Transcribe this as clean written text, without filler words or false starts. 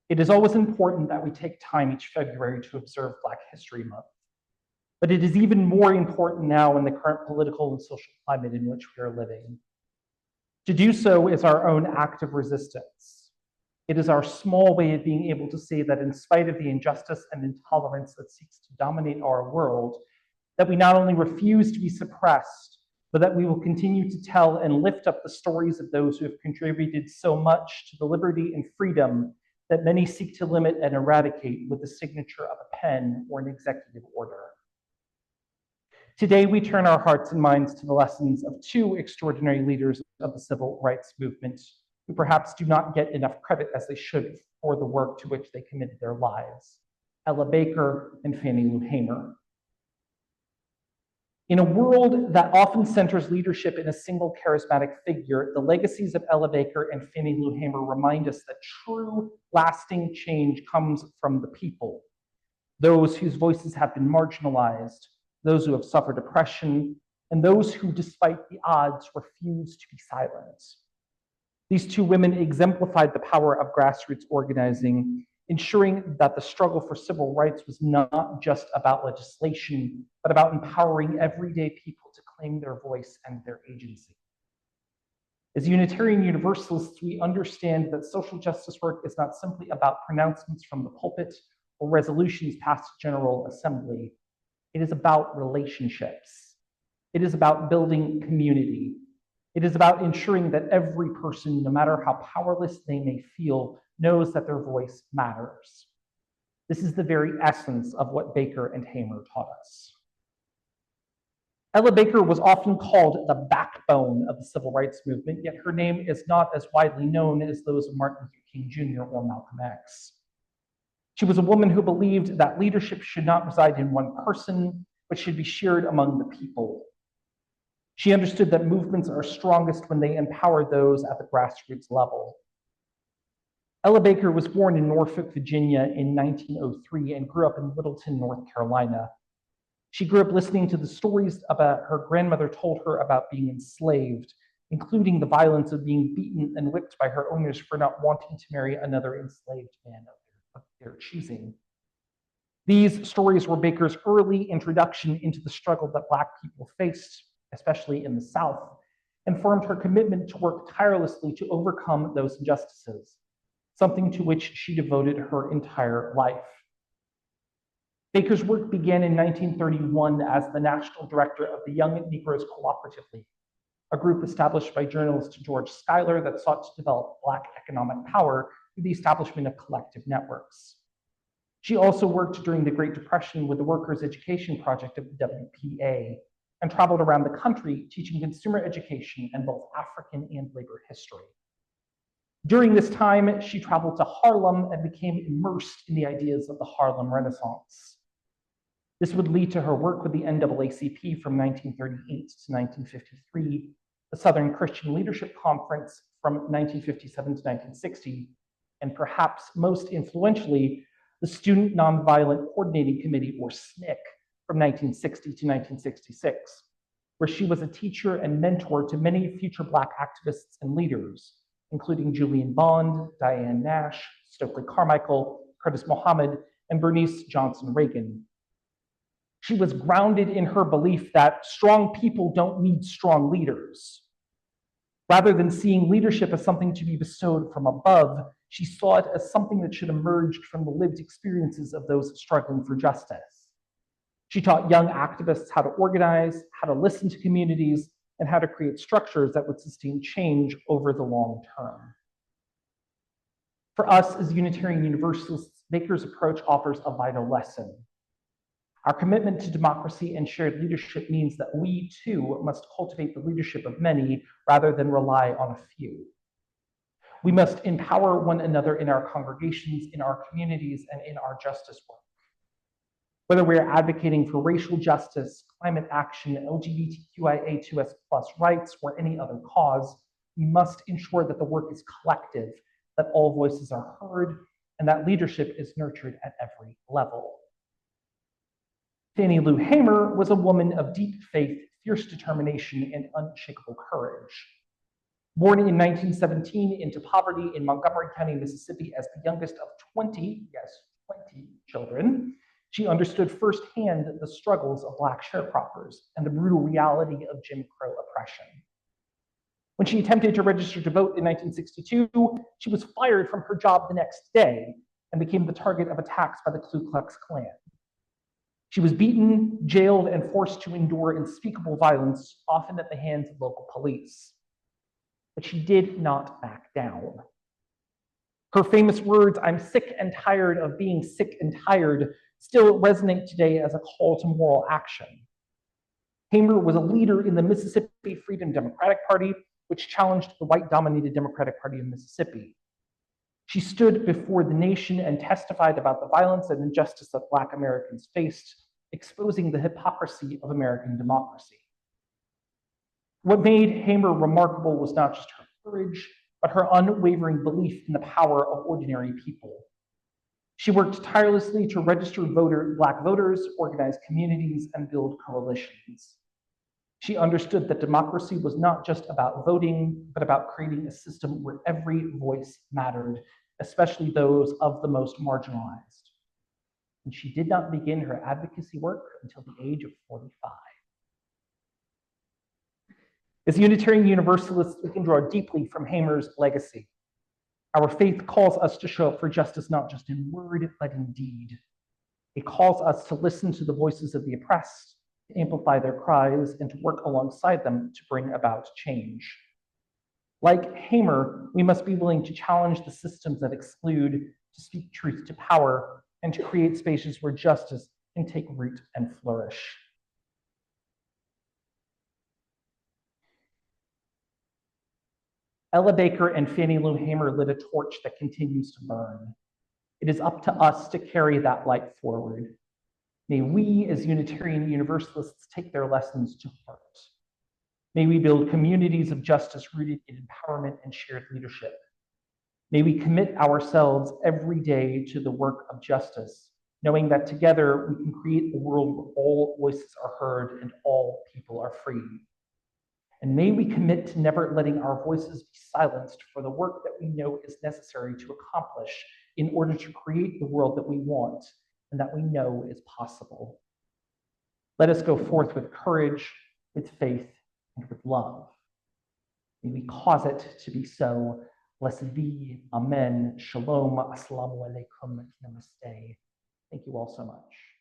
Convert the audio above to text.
It is always important that we take time each February to observe Black History Month. But it is even more important now in the current political and social climate in which we are living. To do so is our own act of resistance. It is our small way of being able to say that in spite of the injustice and intolerance that seeks to dominate our world, that we not only refuse to be suppressed, but that we will continue to tell and lift up the stories of those who have contributed so much to the liberty and freedom that many seek to limit and eradicate with the signature of a pen or an executive order. Today, we turn our hearts and minds to the lessons of two extraordinary leaders of the civil rights movement, who perhaps do not get enough credit as they should for the work to which they committed their lives, Ella Baker and Fannie Lou Hamer. In a world that often centers leadership in a single charismatic figure, the legacies of Ella Baker and Fannie Lou Hamer remind us that true, lasting change comes from the people, those whose voices have been marginalized, those who have suffered oppression, and those who, despite the odds, refuse to be silent. These two women exemplified the power of grassroots organizing, ensuring that the struggle for civil rights was not just about legislation, but about empowering everyday people to claim their voice and their agency. As Unitarian Universalists, we understand that social justice work is not simply about pronouncements from the pulpit or resolutions passed General Assembly. It is about relationships. It is about building community. It is about ensuring that every person, no matter how powerless they may feel, knows that their voice matters. This is the very essence of what Baker and Hamer taught us. Ella Baker was often called the backbone of the civil rights movement, yet her name is not as widely known as those of Martin Luther King Jr. or Malcolm X. She was a woman who believed that leadership should not reside in one person, but should be shared among the people. She understood that movements are strongest when they empower those at the grassroots level. Ella Baker was born in Norfolk, Virginia in 1903 and grew up in Littleton, North Carolina. She grew up listening to the stories about her grandmother told her about being enslaved, including the violence of being beaten and whipped by her owners for not wanting to marry another enslaved man of their choosing. These stories were Baker's early introduction into the struggle that Black people faced, especially in the South, and formed her commitment to work tirelessly to overcome those injustices, something to which she devoted her entire life. Baker's work began in 1931 as the national director of the Young Negroes Cooperative League, a group established by journalist George Schuyler that sought to develop Black economic power through the establishment of collective networks. She also worked during the Great Depression with the Workers' Education Project of the WPA and traveled around the country teaching consumer education and both African and labor history. During this time, she traveled to Harlem and became immersed in the ideas of the Harlem Renaissance. This would lead to her work with the NAACP from 1938 to 1953, the Southern Christian Leadership Conference from 1957 to 1960, and perhaps most influentially, the Student Nonviolent Coordinating Committee, or SNCC, from 1960 to 1966, where she was a teacher and mentor to many future Black activists and leaders, including Julian Bond, Diane Nash, Stokely Carmichael, Curtis Mohammed, and Bernice Johnson Reagan. She was grounded in her belief that strong people don't need strong leaders. Rather than seeing leadership as something to be bestowed from above, she saw it as something that should emerge from the lived experiences of those struggling for justice. She taught young activists how to organize, how to listen to communities, and how to create structures that would sustain change over the long term. For us as Unitarian Universalists, Baker's approach offers a vital lesson. Our commitment to democracy and shared leadership means that we too must cultivate the leadership of many rather than rely on a few. We must empower one another in our congregations, in our communities, and in our justice work. Whether we are advocating for racial justice, climate action, LGBTQIA2S+ rights, or any other cause, we must ensure that the work is collective, that all voices are heard, and that leadership is nurtured at every level. Fannie Lou Hamer was a woman of deep faith, fierce determination, and unshakable courage. Born in 1917 into poverty in Montgomery County, Mississippi, as the youngest of 20, yes, 20 children, she understood firsthand the struggles of Black sharecroppers and the brutal reality of Jim Crow oppression. When she attempted to register to vote in 1962, she was fired from her job the next day and became the target of attacks by the Ku Klux Klan. She was beaten, jailed, and forced to endure unspeakable violence, often at the hands of local police. But she did not back down. Her famous words, "I'm sick and tired of being sick and tired," still resonate today as a call to moral action. Hamer was a leader in the Mississippi Freedom Democratic Party, which challenged the white-dominated Democratic Party of Mississippi. She stood before the nation and testified about the violence and injustice that Black Americans faced, exposing the hypocrisy of American democracy. What made Hamer remarkable was not just her courage, but her unwavering belief in the power of ordinary people. She worked tirelessly to register Black voters, organize communities, and build coalitions. She understood that democracy was not just about voting, but about creating a system where every voice mattered, especially those of the most marginalized. And she did not begin her advocacy work until the age of 45. As Unitarian Universalists, we can draw deeply from Hamer's legacy. Our faith calls us to show up for justice not just in word, but in deed. It calls us to listen to the voices of the oppressed, to amplify their cries, and to work alongside them to bring about change. Like Hamer, we must be willing to challenge the systems that exclude, to speak truth to power, and to create spaces where justice can take root and flourish. Ella Baker and Fannie Lou Hamer lit a torch that continues to burn. It is up to us to carry that light forward. May we, as Unitarian Universalists, take their lessons to heart. May we build communities of justice rooted in empowerment and shared leadership. May we commit ourselves every day to the work of justice, knowing that together we can create a world where all voices are heard and all people are free. And may we commit to never letting our voices be silenced for the work that we know is necessary to accomplish in order to create the world that we want and that we know is possible. Let us go forth with courage, with faith, and with love. May we cause it to be so. Blessed be. Amen. Shalom. Assalamu alaikum. Namaste. Thank you all so much.